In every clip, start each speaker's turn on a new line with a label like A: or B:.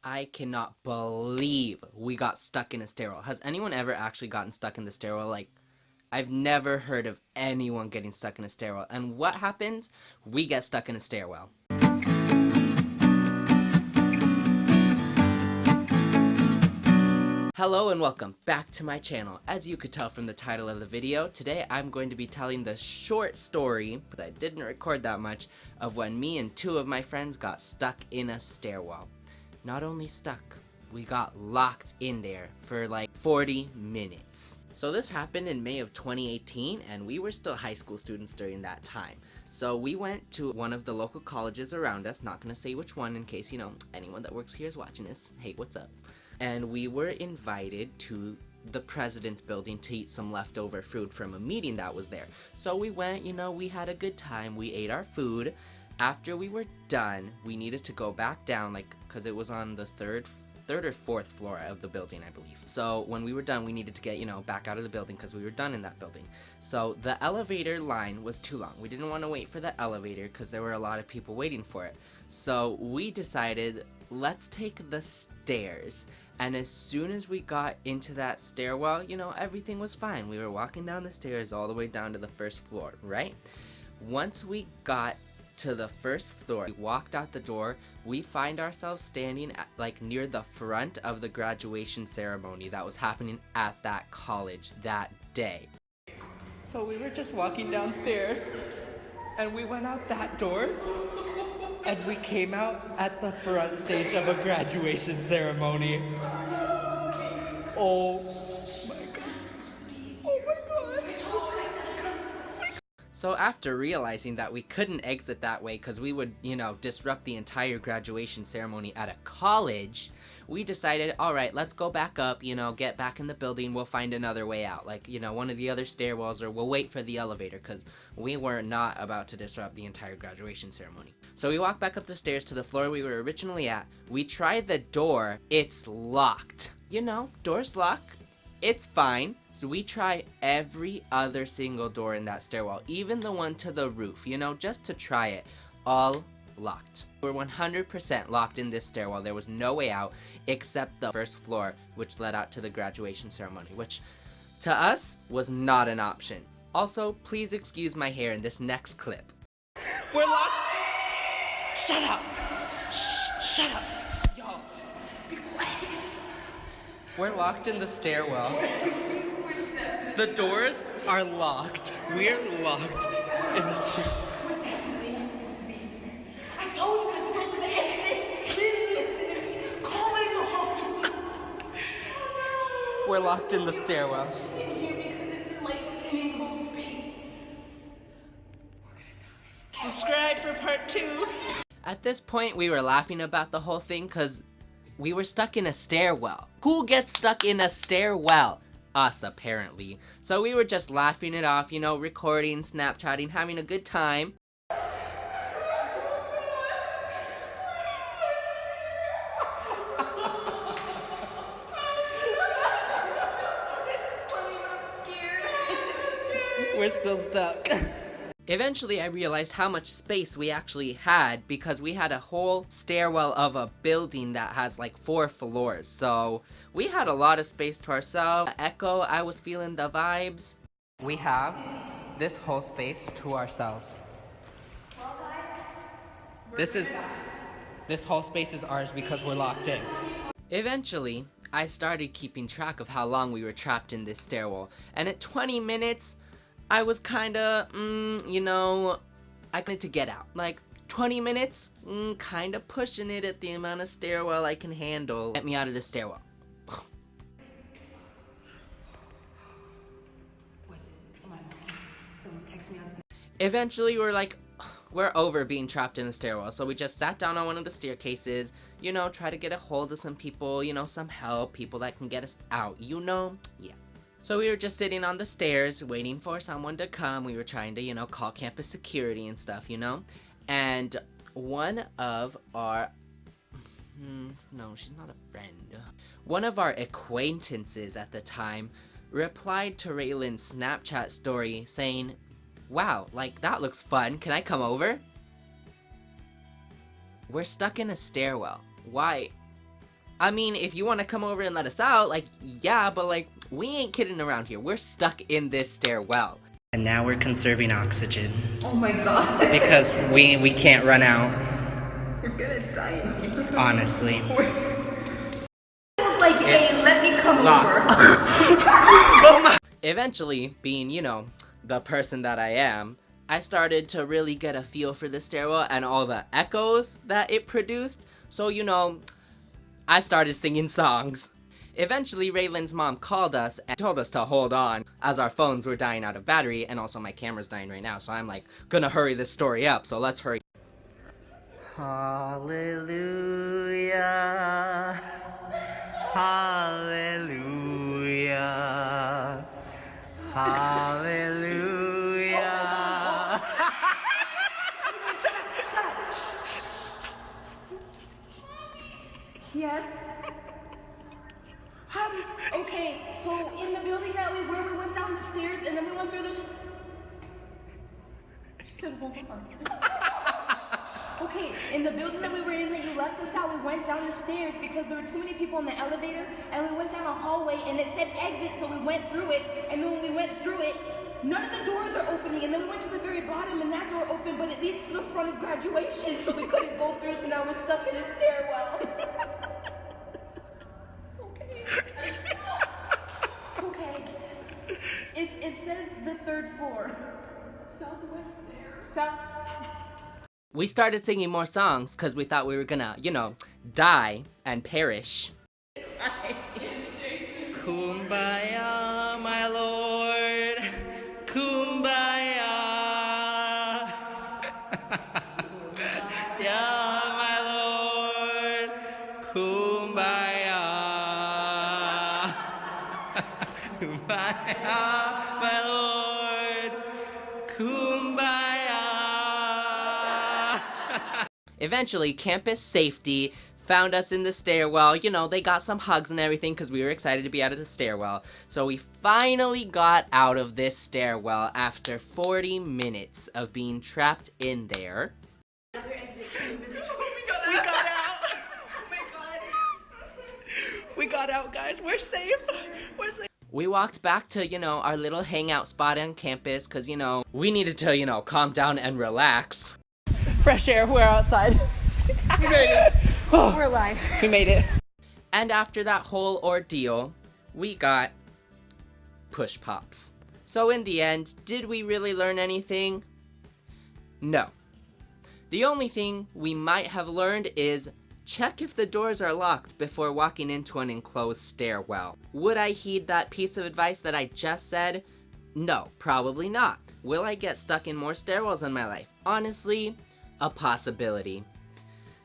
A: I cannot believe we got stuck in a stairwell. Has anyone ever actually gotten stuck in the stairwell? Like, I've never heard of anyone getting stuck in a stairwell. And what happens? We get stuck in a stairwell. Hello and welcome back to my channel. As you could tell from the title of the video, today I'm going to be telling the short story, but I didn't record that much, of when me and two of my friends got stuck in a stairwell. Not only stuck, we got locked in there for like 40 minutes. So this happened in May of 2018, and we were still high school students during that time. So we went to one of the local colleges around us, not gonna say which one in case, anyone that works here is watching this. Hey, what's up? And we were invited to the president's building to eat some leftover food from a meeting that was there. So we went, we had a good time, we ate our food. After we were done, we needed to go back down, because it was on the third or fourth floor of the building, I believe. So when we were done, we needed to get, back out of the building because we were done in that building. So the elevator line was too long. We didn't want to wait for the elevator because there were a lot of people waiting for it. So we decided, let's take the stairs. And as soon as we got into that stairwell, everything was fine. We were walking down the stairs all the way down to the first floor, right? Once we got to the first floor, we walked out the door, we find ourselves standing at, near the front of the graduation ceremony that was happening at that college that day. So we were just walking downstairs, and we went out that door, and we came out at the front stage of a graduation ceremony. Oh my god. Oh my god. So after realizing that we couldn't exit that way because we would, disrupt the entire graduation ceremony at a college, we decided, alright, let's go back up, get back in the building, we'll find another way out. One of the other stairwells, or we'll wait for the elevator because we were not about to disrupt the entire graduation ceremony. So we walked back up the stairs to the floor we were originally at. We tried the door. It's locked. Door's locked. It's fine. So we try every other single door in that stairwell, even the one to the roof, just to try it. All locked. We're 100% locked in this stairwell. There was no way out except the first floor, which led out to the graduation ceremony, which to us was not an option. Also, please excuse my hair in this next clip. We're locked. Shut up! Shh, shut up! Y'all, be quiet. We're locked in the stairwell. The doors are locked. We're locked in the stairwell.
B: I told you not to go to the exit. You didn't listen to me. Call it home.
A: We're locked in the stairwell.
B: In here because it's in an enclosed space.
A: Subscribe for part 2. At this point, we were laughing about the whole thing because we were stuck in a stairwell. Who gets stuck in a stairwell? Us, apparently. So we were just laughing it off, recording, Snapchatting, having a good time. We're still stuck. Eventually, I realized how much space we actually had because we had a whole stairwell of a building that has 4 floors. So we had a lot of space to ourselves. Echo, I was feeling the vibes. We have this whole space to ourselves.
B: Well, guys,
A: This whole space is ours because we're locked in. Eventually, I started keeping track of how long we were trapped in this stairwell. And at 20 minutes, I was kinda, I wanted to get out. 20 minutes, kinda pushing it at the amount of stairwell I can handle. Get me out of this stairwell.
B: someone text me on.
A: Eventually, we're over being trapped in a stairwell. So we just sat down on one of the staircases, try to get a hold of some people, some help, people that can get us out, yeah. So we were just sitting on the stairs, waiting for someone to come. We were trying to, call campus security and stuff, And one of our... no, she's not a friend. One of our acquaintances at the time replied to Raelynn's Snapchat story saying, "Wow, that looks fun. Can I come over?" We're stuck in a stairwell. Why I mean, if you want to come over and let us out, like, yeah, but like, we ain't kidding around here. We're stuck in this stairwell. And now we're conserving oxygen.
B: Oh my god.
A: Because we can't run out.
B: We're gonna die in here.
A: Honestly.
B: I was like, hey, let me come over.
A: Eventually, being, you know, the person that I am, I started to really get a feel for the stairwell and all the echoes that it produced. So, you know, I started singing songs. Eventually, Raylynn's mom called us and told us to hold on as our phones were dying out of battery, and also my camera's dying right now, so I'm like, gonna hurry this story up, so let's hurry. Hallelujah. Hallelujah. Hallelujah.
B: Shut up. Yes? Okay, so in the building that we went down the stairs and then we went through this. She said, hold on. Okay, in the building that we were in that you left us out, we went down the stairs because there were too many people in the elevator, and we went down a hallway and it said exit, so we went through it, and then when we went through it, none of the doors are opening, and then we went to the very bottom and that door opened, but it leads to the front of graduation, so we couldn't go through, so now we're stuck in a stairwell. Okay. It says the third floor. Southwest there.
A: We started singing more songs because we thought we were gonna, you know, die and perish. Kumbaya, my lord. Kumbaya. Yeah, my lord. Kumbaya. Kumbaya, my lord. Kumbaya. Eventually, campus safety found us in the stairwell. You know, they got some hugs and everything because we were excited to be out of the stairwell. So we finally got out of this stairwell after 40 minutes of being trapped in there.
B: We got out.
A: Oh my god. We got out, guys. We're safe. We're safe. We walked back to, you know, our little hangout spot on campus because, you know, we needed to, you know, calm down and relax. Fresh air, we're outside.
B: We made it. Oh, we're alive.
A: We made it. And after that whole ordeal, we got push pops. So in the end, did we really learn anything? No. The only thing we might have learned is check if the doors are locked before walking into an enclosed stairwell. Would I heed that piece of advice that I just said? No, probably not. Will I get stuck in more stairwells in my life? Honestly, a possibility.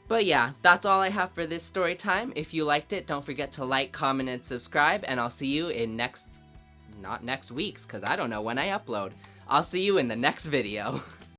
A: But yeah, that's all I have for this story time. If you liked it, don't forget to like, comment, and subscribe, and I'll see you in not next week's, because I don't know when I upload. I'll see you in the next video.